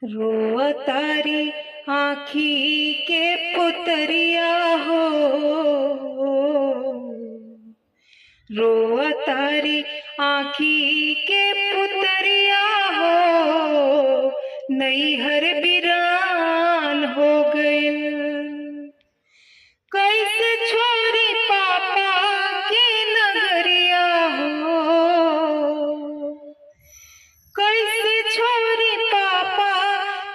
रोआ तारी आँखी के पुतरिया हो, रोआ तारी आँखी के पुतरिया हो, नैहर बिरान हो गइल। कैसे छोरी पापा के नगरिया हो, कैसे छोरी पापा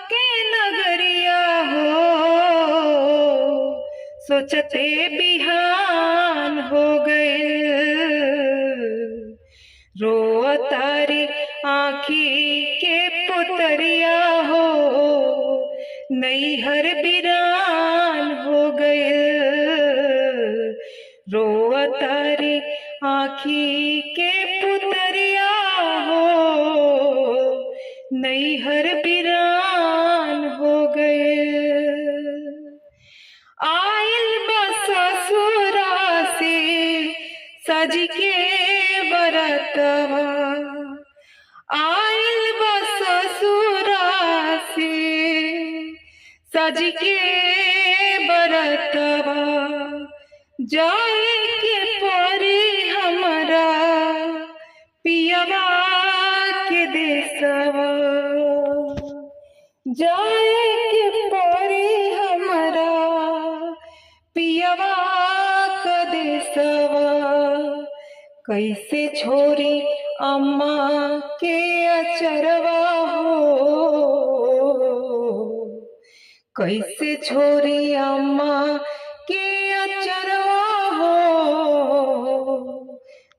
के नगरिया हो, सोचते बिहान हो गए। रोआ तारी आँखी के पुतरिया हो, नैहर बिरान हो गए। रोआ तारी आँखी के पुतरिया हो, नैहर बिरान हो गए। आइल बा ससुरा से सज के बरतवा, आइल बा ससुरा से सज के बरतवा, जाए के परी हमरा पियवा के देसवा, जाए के परी हमरा पियवा के देसवा। कैसे छोरी अम्मा के अचरवा हो, कैसे छोरी अम्मा के अचरवा हो,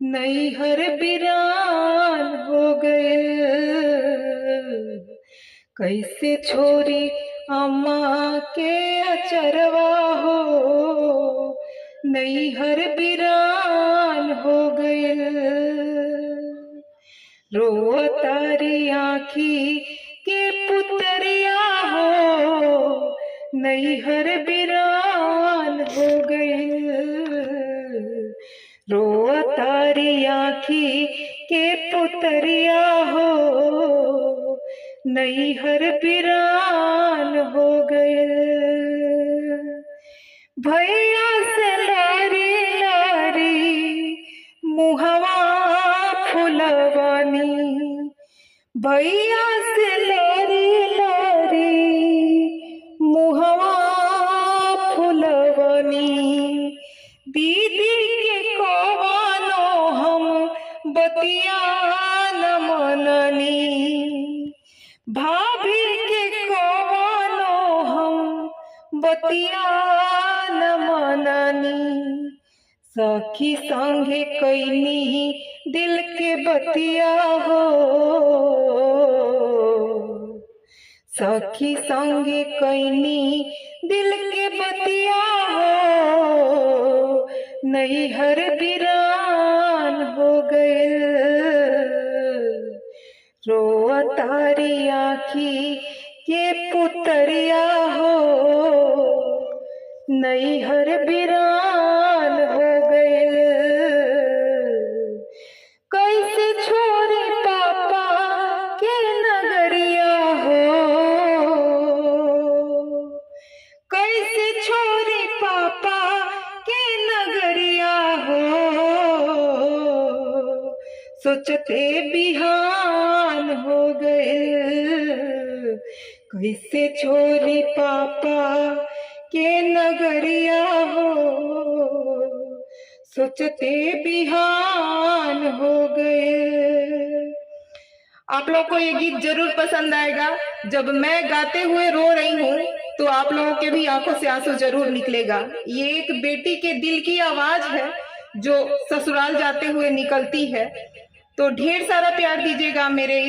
नैहर बिरान हो गए। कैसे छोरी अम्मा के अचरवा हो, नैहर बिरान हो गए। रोआ तारी आँखी के पुतरिया हो, नैहर बिरान हो गए। रोआ तारी आँखी के पुतरिया हो, नैहर बिरान हो गए। भैया से लारी लारी मुहवा फुलवानी, भैया से लारी लारी मुहवा फुलवानी, दीदी के कवानो हम बतिया न मननी, भाभी के कवानो हम बतिया न मननी। सखी संगे कैनी दिल के बतिया हो, सखी संगे कैनी दिल के बतिया हो, नैहर बिरान हो गए। रोआ तारी आँखी के पुतरिया हो, नैहर बिरान हो गए। कैसे छोरे पापा के नगरिया हो, कैसे छोरे पापा के नगरिया हो, सोचते बिहान हो गए। कैसे छोरी पापा के नगरिया हो, सोचते बिहान हो गए। आप लोगों को ये गीत जरूर पसंद आएगा। जब मैं गाते हुए रो रही हूँ तो आप लोगों के भी आंखों से आंसू जरूर निकलेगा। ये एक बेटी के दिल की आवाज है जो ससुराल जाते हुए निकलती है। तो ढेर सारा प्यार दीजिएगा मेरे